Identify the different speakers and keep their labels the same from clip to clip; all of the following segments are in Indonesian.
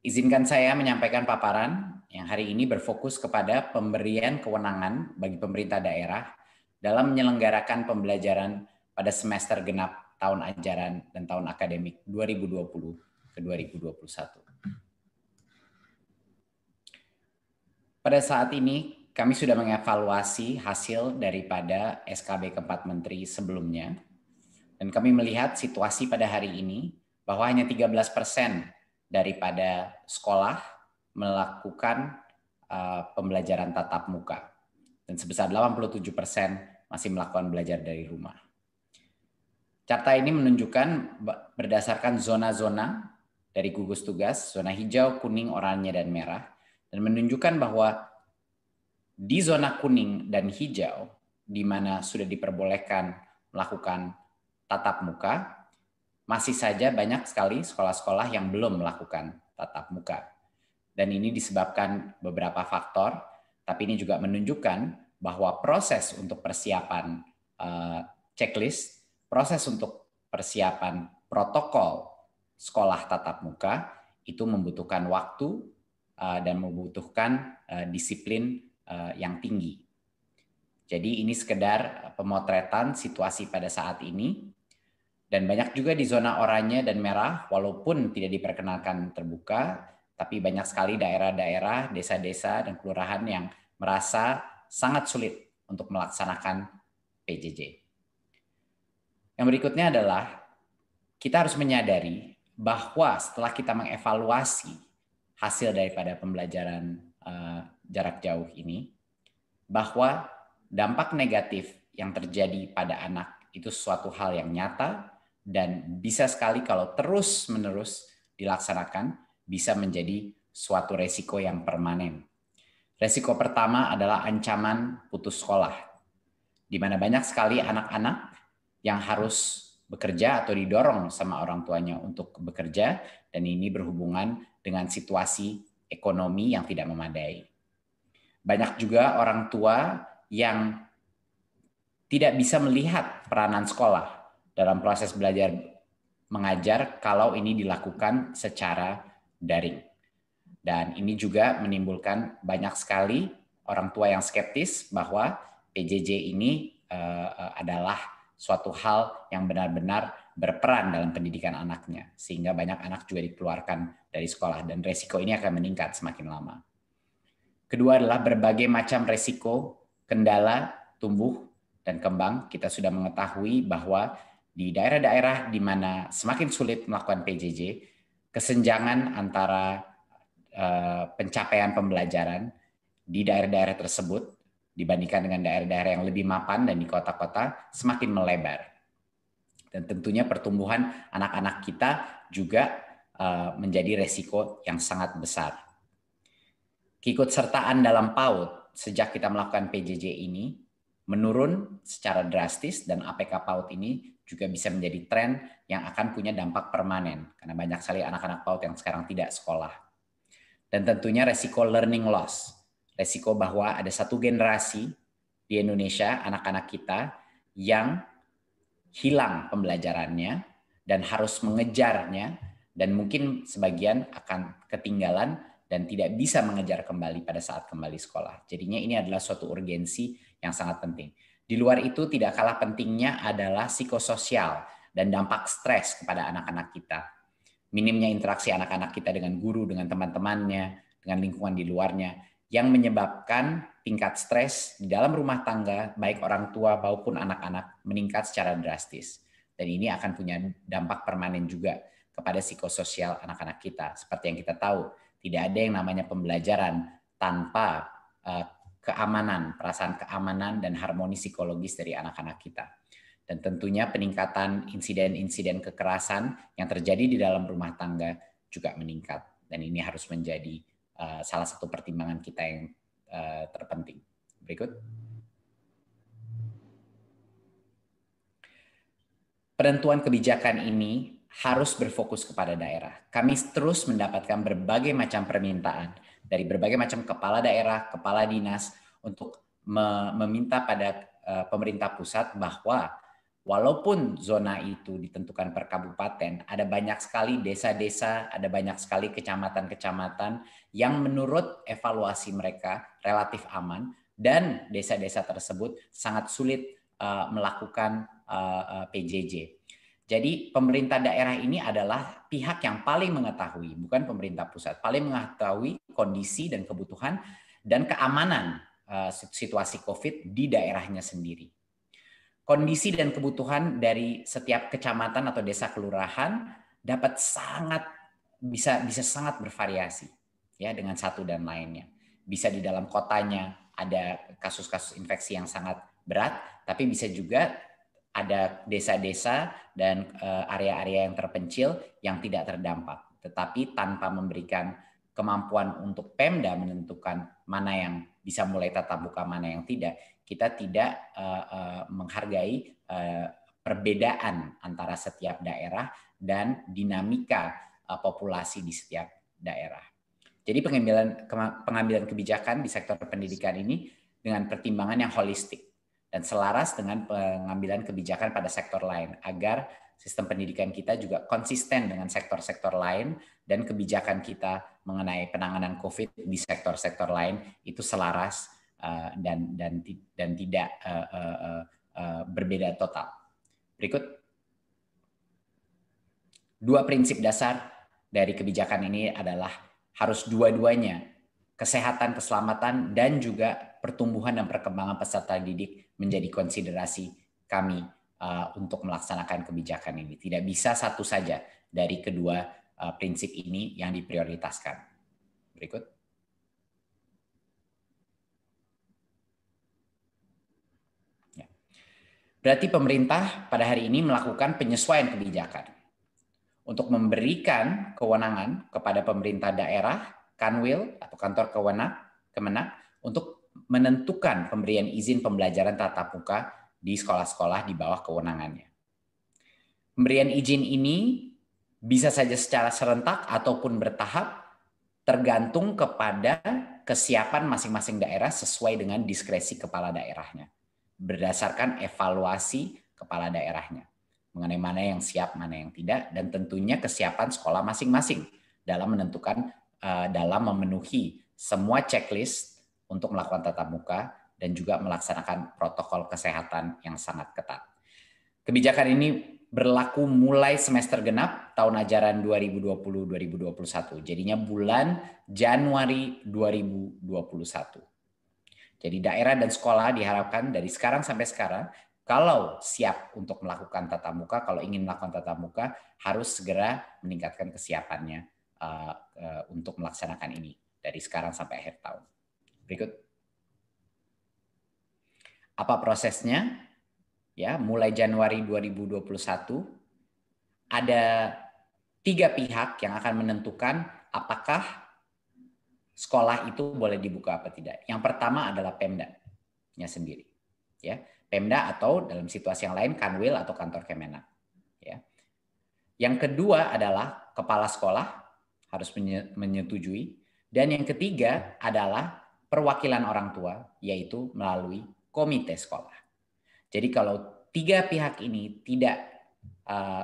Speaker 1: Izinkan saya menyampaikan paparan yang hari ini berfokus kepada pemberian kewenangan bagi pemerintah daerah dalam menyelenggarakan pembelajaran pada semester genap tahun ajaran dan tahun akademik 2020 ke 2021. Pada saat ini, kami sudah mengevaluasi hasil daripada SKB keempat Menteri sebelumnya, dan kami melihat situasi pada hari ini bahwa hanya 13% daripada sekolah melakukan pembelajaran tatap muka, dan sebesar 87% masih melakukan belajar dari rumah. Carta ini menunjukkan berdasarkan zona-zona dari gugus tugas, zona hijau, kuning, oranye, dan merah, dan menunjukkan bahwa di zona kuning dan hijau, di mana sudah diperbolehkan melakukan tatap muka, masih saja banyak sekali sekolah-sekolah yang belum melakukan tatap muka. Dan ini disebabkan beberapa faktor, tapi ini juga menunjukkan bahwa proses untuk persiapan checklist, proses untuk persiapan protokol sekolah tatap muka itu membutuhkan waktu dan membutuhkan disiplin yang tinggi. Jadi ini sekedar pemotretan situasi pada saat ini. Dan banyak juga di zona oranye dan merah, walaupun tidak diperkenalkan terbuka, tapi banyak sekali daerah-daerah, desa-desa, dan kelurahan yang merasa sangat sulit untuk melaksanakan PJJ. Yang berikutnya adalah kita harus menyadari bahwa setelah kita mengevaluasi hasil daripada pembelajaran jarak jauh ini, bahwa dampak negatif yang terjadi pada anak itu suatu hal yang nyata, dan bisa sekali kalau terus-menerus dilaksanakan bisa menjadi suatu resiko yang permanen. Resiko pertama adalah ancaman putus sekolah, di mana banyak sekali anak-anak yang harus bekerja atau didorong sama orang tuanya untuk bekerja, dan ini berhubungan dengan situasi ekonomi yang tidak memadai. Banyak juga orang tua yang tidak bisa melihat peranan sekolah dalam proses belajar mengajar kalau ini dilakukan secara daring. Dan ini juga menimbulkan banyak sekali orang tua yang skeptis bahwa PJJ ini adalah suatu hal yang benar-benar berperan dalam pendidikan anaknya, sehingga banyak anak juga dikeluarkan dari sekolah, dan resiko ini akan meningkat semakin lama. Kedua adalah berbagai macam resiko, kendala, tumbuh, dan kembang. Kita sudah mengetahui bahwa di daerah-daerah di mana semakin sulit melakukan PJJ, kesenjangan antara pencapaian pembelajaran di daerah-daerah tersebut dibandingkan dengan daerah-daerah yang lebih mapan dan di kota-kota semakin melebar. Dan tentunya pertumbuhan anak-anak kita juga menjadi resiko yang sangat besar. Keikutsertaan dalam PAUD sejak kita melakukan PJJ ini menurun secara drastis, dan APK PAUD ini juga bisa menjadi tren yang akan punya dampak permanen karena banyak sekali anak-anak PAUD yang sekarang tidak sekolah. Dan tentunya resiko learning loss, resiko bahwa ada satu generasi di Indonesia, anak-anak kita yang hilang pembelajarannya dan harus mengejarnya, dan mungkin sebagian akan ketinggalan dan tidak bisa mengejar kembali pada saat kembali sekolah. Jadinya ini adalah suatu urgensi yang sangat penting. Di luar itu tidak kalah pentingnya adalah psikososial dan dampak stres kepada anak-anak kita. Minimnya interaksi anak-anak kita dengan guru, dengan teman-temannya, dengan lingkungan di luarnya, yang menyebabkan tingkat stres di dalam rumah tangga, baik orang tua maupun anak-anak, meningkat secara drastis. Dan ini akan punya dampak permanen juga kepada psikososial anak-anak kita. Seperti yang kita tahu, tidak ada yang namanya pembelajaran tanpa keamanan, perasaan keamanan dan harmoni psikologis dari anak-anak kita. Dan tentunya peningkatan insiden-insiden kekerasan yang terjadi di dalam rumah tangga juga meningkat. Dan ini harus menjadi salah satu pertimbangan kita yang terpenting. Berikut. Penentuan kebijakan ini harus berfokus kepada daerah. Kami terus mendapatkan berbagai macam permintaan dari berbagai macam kepala daerah, kepala dinas untuk meminta pada pemerintah pusat bahwa walaupun zona itu ditentukan per kabupaten, ada banyak sekali desa-desa, ada banyak sekali kecamatan-kecamatan yang menurut evaluasi mereka relatif aman, dan desa-desa tersebut sangat sulit melakukan PJJ. Jadi pemerintah daerah ini adalah pihak yang paling mengetahui, bukan pemerintah pusat, paling mengetahui kondisi dan kebutuhan dan keamanan situasi COVID di daerahnya sendiri. Kondisi dan kebutuhan dari setiap kecamatan atau desa kelurahan dapat bisa sangat bervariasi ya dengan satu dan lainnya. Bisa di dalam kotanya ada kasus-kasus infeksi yang sangat berat, tapi bisa juga ada desa-desa dan area-area yang terpencil yang tidak terdampak, tetapi tanpa memberikan kemampuan untuk Pemda menentukan mana yang bisa mulai tatap muka, mana yang tidak. Kita tidak menghargai perbedaan antara setiap daerah dan dinamika populasi di setiap daerah. Jadi pengambilan kebijakan di sektor pendidikan ini dengan pertimbangan yang holistik dan selaras dengan pengambilan kebijakan pada sektor lain agar sistem pendidikan kita juga konsisten dengan sektor-sektor lain dan kebijakan kita mengenai penanganan COVID di sektor-sektor lain itu selaras dan tidak berbeda total. Berikut 2 prinsip dasar dari kebijakan ini adalah harus dua-duanya, kesehatan, keselamatan, dan juga pertumbuhan dan perkembangan peserta didik menjadi konsiderasi kami untuk melaksanakan kebijakan ini. Tidak bisa satu saja dari kedua prinsip ini yang diprioritaskan. Berikut. Ya. Berarti pemerintah pada hari ini melakukan penyesuaian kebijakan untuk memberikan kewenangan kepada pemerintah daerah, Kanwil atau kantor Kemenak untuk menentukan pemberian izin pembelajaran tatap muka di sekolah-sekolah di bawah kewenangannya. Pemberian izin ini bisa saja secara serentak ataupun bertahap, tergantung kepada kesiapan masing-masing daerah sesuai dengan diskresi kepala daerahnya, berdasarkan evaluasi kepala daerahnya mengenai mana yang siap, mana yang tidak, dan tentunya kesiapan sekolah masing-masing dalam menentukan, dalam memenuhi semua checklist untuk melakukan tatap muka dan juga melaksanakan protokol kesehatan yang sangat ketat. Kebijakan ini berlaku mulai semester genap tahun ajaran 2020-2021, jadinya bulan Januari 2021. Jadi daerah dan sekolah diharapkan dari sekarang sampai sekarang, kalau siap untuk melakukan tatap muka, kalau ingin melakukan tatap muka, harus segera meningkatkan kesiapannya untuk melaksanakan ini dari sekarang sampai akhir tahun. Berikut. Apa prosesnya? Ya, mulai Januari 2021 ada 3 pihak yang akan menentukan apakah sekolah itu boleh dibuka apa tidak. Yang pertama adalah Pemda-nya sendiri. Ya. Pemda atau dalam situasi yang lain Kanwil atau kantor Kemenak. Ya. Yang kedua adalah kepala sekolah harus menyetujui, dan yang ketiga adalah perwakilan orang tua, yaitu melalui komite sekolah. Jadi kalau 3 pihak ini tidak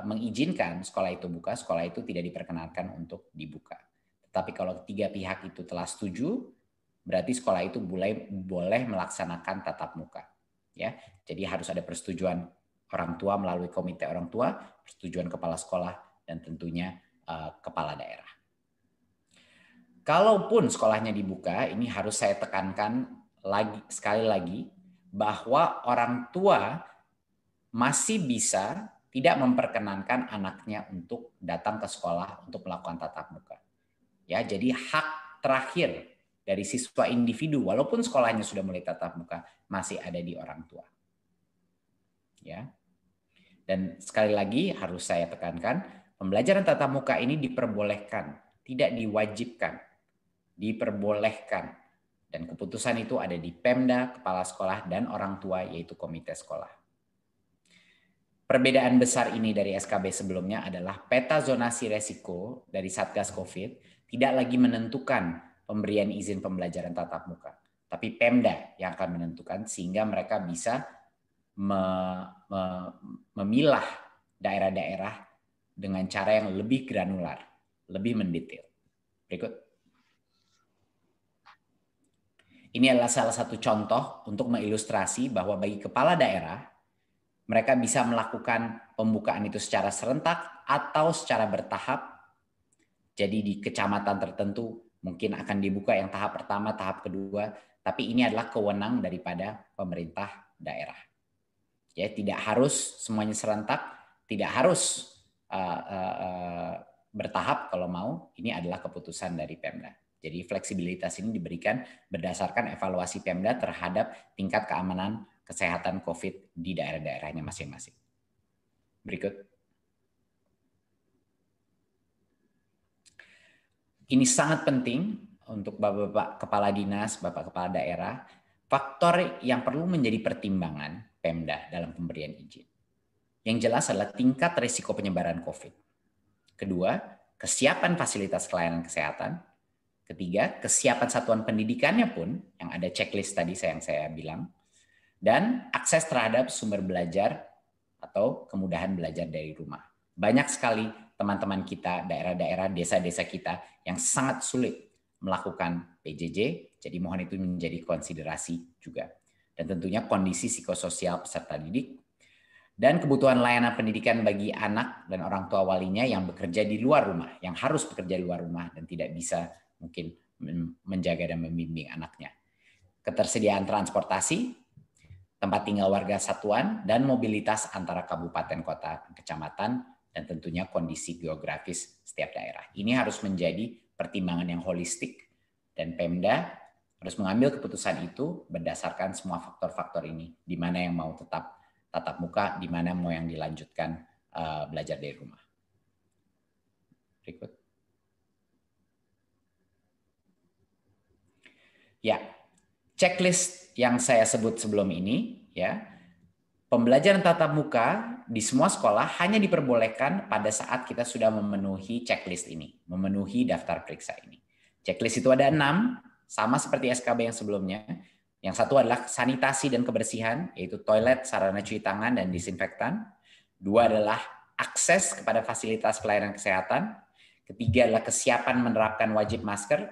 Speaker 1: mengizinkan sekolah itu buka, sekolah itu tidak diperkenankan untuk dibuka. Tetapi kalau 3 pihak itu telah setuju, berarti sekolah itu boleh melaksanakan tatap muka. Ya, jadi harus ada persetujuan orang tua melalui komite orang tua, persetujuan kepala sekolah, dan tentunya kepala daerah. Kalaupun sekolahnya dibuka, ini harus saya tekankan sekali lagi bahwa orang tua masih bisa tidak memperkenankan anaknya untuk datang ke sekolah untuk melakukan tatap muka. Ya, jadi hak terakhir dari siswa individu, walaupun sekolahnya sudah mulai tatap muka, masih ada di orang tua. Ya. Dan sekali lagi harus saya tekankan, pembelajaran tatap muka ini diperbolehkan, tidak diwajibkan, diperbolehkan. Dan keputusan itu ada di Pemda, kepala sekolah, dan orang tua, yaitu komite sekolah. Perbedaan besar ini dari SKB sebelumnya adalah peta zonasi resiko dari Satgas COVID tidak lagi menentukan pemberian izin pembelajaran tatap muka, tapi Pemda yang akan menentukan sehingga mereka bisa memilah daerah-daerah dengan cara yang lebih granular, lebih mendetail. Berikut. Ini adalah salah satu contoh untuk mengilustrasi bahwa bagi kepala daerah, mereka bisa melakukan pembukaan itu secara serentak atau secara bertahap. Jadi di kecamatan tertentu mungkin akan dibuka yang tahap pertama, tahap kedua, tapi ini adalah kewenangan daripada pemerintah daerah. Ya, tidak harus semuanya serentak, tidak harus bertahap kalau mau. Ini adalah keputusan dari Pemda. Jadi fleksibilitas ini diberikan berdasarkan evaluasi Pemda terhadap tingkat keamanan kesehatan COVID di daerah-daerahnya masing-masing. Berikut. Ini sangat penting untuk Bapak Kepala Dinas, Bapak Kepala Daerah, faktor yang perlu menjadi pertimbangan Pemda dalam pemberian izin. Yang jelas adalah tingkat risiko penyebaran COVID. Kedua, kesiapan fasilitas pelayanan kesehatan. Ketiga, kesiapan satuan pendidikannya pun, yang ada checklist tadi yang saya bilang. Dan akses terhadap sumber belajar atau kemudahan belajar dari rumah. Banyak sekali teman-teman kita, daerah-daerah, desa-desa kita yang sangat sulit melakukan PJJ, jadi mohon itu menjadi konsiderasi juga. Dan tentunya kondisi psikososial peserta didik, dan kebutuhan layanan pendidikan bagi anak dan orang tua walinya yang bekerja di luar rumah, yang harus bekerja di luar rumah dan tidak bisa mungkin menjaga dan membimbing anaknya. Ketersediaan transportasi, tempat tinggal warga satuan, dan mobilitas antara kabupaten, kota, kecamatan, dan tentunya kondisi geografis setiap daerah. Ini harus menjadi pertimbangan yang holistik, dan Pemda harus mengambil keputusan itu berdasarkan semua faktor-faktor ini, di mana yang mau tetap tatap muka, di mana mau yang dilanjutkan belajar dari rumah. Berikut. Ya, checklist yang saya sebut sebelum ini, ya, pembelajaran tatap muka di semua sekolah hanya diperbolehkan pada saat kita sudah memenuhi checklist ini, memenuhi daftar periksa ini. Checklist itu ada 6, sama seperti SKB yang sebelumnya. Yang satu adalah sanitasi dan kebersihan, yaitu toilet, sarana cuci tangan, dan disinfektan. 2 adalah akses kepada fasilitas pelayanan kesehatan. Ketiga adalah kesiapan menerapkan wajib masker.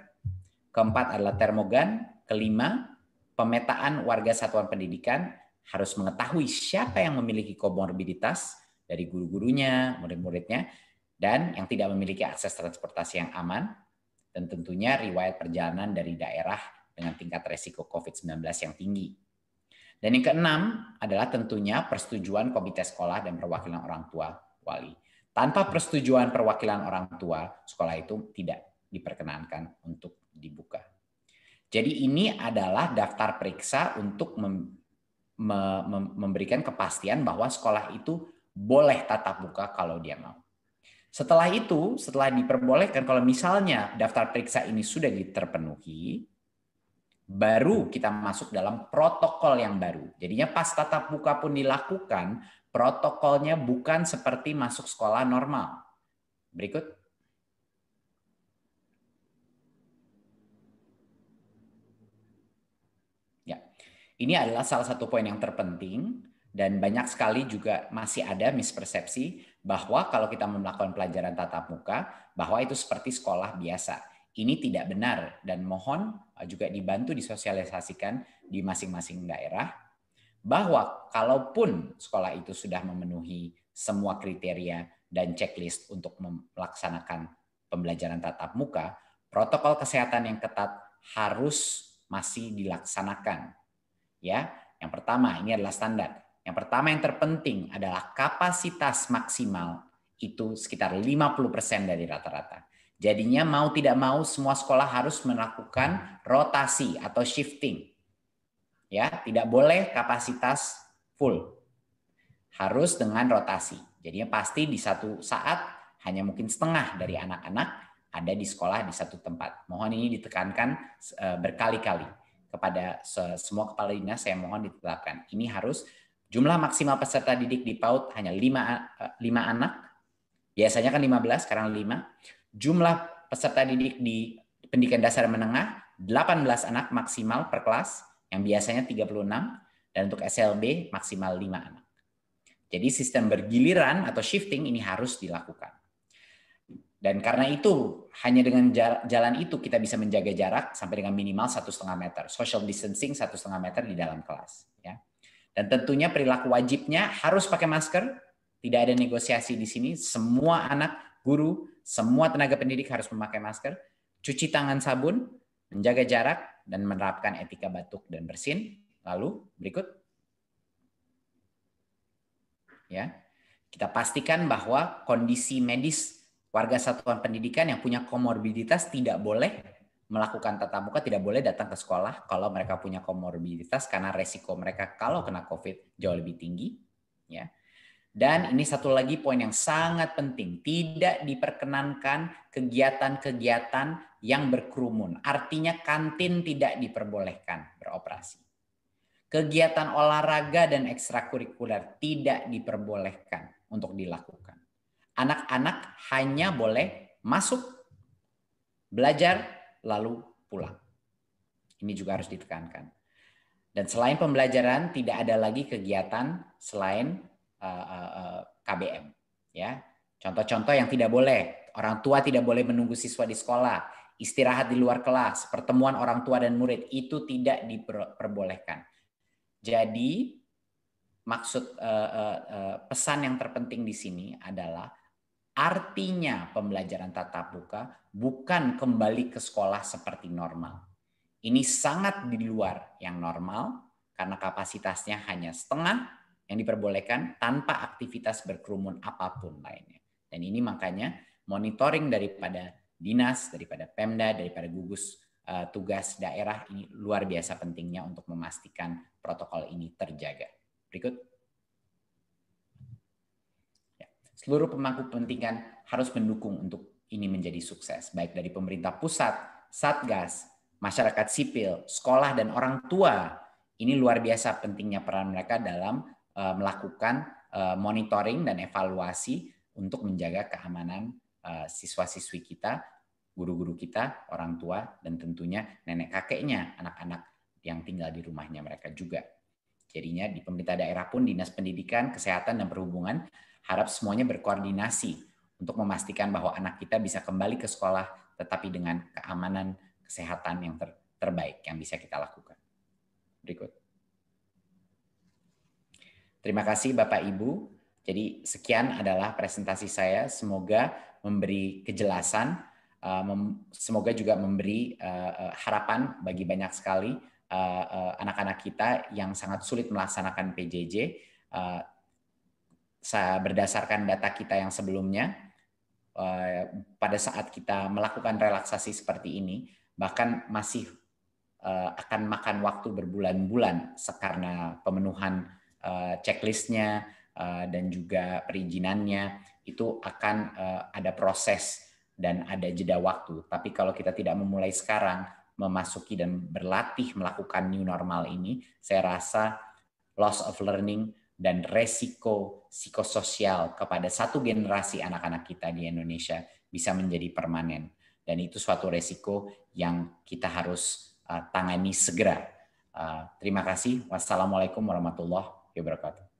Speaker 1: Keempat adalah termogan. Kelima, pemetaan warga satuan pendidikan harus mengetahui siapa yang memiliki komorbiditas dari guru-gurunya, murid-muridnya, dan yang tidak memiliki akses transportasi yang aman, dan tentunya riwayat perjalanan dari daerah dengan tingkat resiko COVID-19 yang tinggi. Dan yang keenam adalah tentunya persetujuan komite sekolah dan perwakilan orang tua wali. Tanpa persetujuan perwakilan orang tua, sekolah itu tidak diperkenankan untuk dibuka. Jadi ini adalah daftar periksa untuk memberikan kepastian bahwa sekolah itu boleh tatap muka kalau dia mau. Setelah itu, setelah diperbolehkan, kalau misalnya daftar periksa ini sudah terpenuhi, baru kita masuk dalam protokol yang baru. Jadinya pas tatap muka pun dilakukan, protokolnya bukan seperti masuk sekolah normal. Berikut. Ini adalah salah satu poin yang terpenting, dan banyak sekali juga masih ada mispersepsi bahwa kalau kita melakukan pelajaran tatap muka, bahwa itu seperti sekolah biasa. Ini tidak benar, dan mohon juga dibantu disosialisasikan di masing-masing daerah, bahwa kalaupun sekolah itu sudah memenuhi semua kriteria dan checklist untuk melaksanakan pembelajaran tatap muka, protokol kesehatan yang ketat harus masih dilaksanakan. Ya, yang pertama ini adalah standar. Yang pertama yang terpenting adalah kapasitas maksimal itu sekitar 50% dari rata-rata. Jadinya mau tidak mau semua sekolah harus melakukan rotasi atau shifting. Ya, tidak boleh kapasitas full. Harus dengan rotasi. Jadinya pasti di satu saat hanya mungkin setengah dari anak-anak ada di sekolah di satu tempat. Mohon ini ditekankan berkali-kali. Kepada semua kepala dinas saya mohon ditetapkan. Ini harus jumlah maksimal peserta didik di PAUD hanya 5 anak. Biasanya kan 15, sekarang 5. Jumlah peserta didik di pendidikan dasar menengah 18 anak maksimal per kelas, yang biasanya 36. Dan untuk SLB maksimal 5 anak. Jadi sistem bergiliran atau shifting ini harus dilakukan. Dan karena itu, hanya dengan jalan itu kita bisa menjaga jarak sampai dengan minimal 1,5 meter. Social distancing 1,5 meter di dalam kelas. Ya. Dan tentunya perilaku wajibnya harus pakai masker. Tidak ada negosiasi di sini. Semua anak, guru, semua tenaga pendidik harus memakai masker. Cuci tangan sabun, menjaga jarak, dan menerapkan etika batuk dan bersin. Lalu berikut. Ya, kita pastikan bahwa kondisi medis warga satuan pendidikan yang punya komorbiditas tidak boleh melakukan tatap muka, tidak boleh datang ke sekolah kalau mereka punya komorbiditas karena resiko mereka kalau kena COVID jauh lebih tinggi. Ya. Dan ini satu lagi poin yang sangat penting, tidak diperkenankan kegiatan-kegiatan yang berkerumun. Artinya kantin tidak diperbolehkan beroperasi. Kegiatan olahraga dan ekstrakurikuler tidak diperbolehkan untuk dilakukan. Anak-anak hanya boleh masuk, belajar, lalu pulang. Ini juga harus ditekankan. Dan selain pembelajaran, tidak ada lagi kegiatan selain KBM. Ya, contoh-contoh yang tidak boleh. Orang tua tidak boleh menunggu siswa di sekolah. Istirahat di luar kelas, pertemuan orang tua dan murid, itu tidak diperbolehkan. Jadi maksud pesan yang terpenting di sini adalah artinya pembelajaran tatap muka bukan kembali ke sekolah seperti normal. Ini sangat di luar yang normal karena kapasitasnya hanya setengah yang diperbolehkan tanpa aktivitas berkerumun apapun lainnya. Dan ini makanya monitoring daripada dinas, daripada Pemda, daripada gugus tugas daerah ini luar biasa pentingnya untuk memastikan protokol ini terjaga. Berikut. Ya. Seluruh pemangku kepentingan harus mendukung untuk ini menjadi sukses, baik dari pemerintah pusat, Satgas, masyarakat sipil, sekolah, dan orang tua. Ini luar biasa pentingnya peran mereka dalam melakukan monitoring dan evaluasi untuk menjaga keamanan siswa-siswi kita, guru-guru kita, orang tua, dan tentunya nenek kakeknya, anak-anak yang tinggal di rumahnya mereka juga. Jadinya di pemerintah daerah pun Dinas Pendidikan, Kesehatan, dan Perhubungan harap semuanya berkoordinasi untuk memastikan bahwa anak kita bisa kembali ke sekolah tetapi dengan keamanan kesehatan yang terbaik yang bisa kita lakukan. Berikut. Terima kasih Bapak Ibu. Jadi sekian adalah presentasi saya. Semoga memberi kejelasan, semoga juga memberi harapan bagi banyak sekali anak-anak kita yang sangat sulit melaksanakan PJJ. Berdasarkan data kita yang sebelumnya, pada saat kita melakukan relaksasi seperti ini, bahkan masih akan makan waktu berbulan-bulan karena pemenuhan checklistnya dan juga perizinannya, itu akan ada proses dan ada jeda waktu. Tapi kalau kita tidak memulai sekarang, memasuki dan berlatih melakukan new normal ini, saya rasa loss of learning dan resiko psikososial kepada satu generasi anak-anak kita di Indonesia bisa menjadi permanen. Dan itu suatu resiko yang kita harus tangani segera. Terima kasih. Wassalamualaikum warahmatullahi wabarakatuh.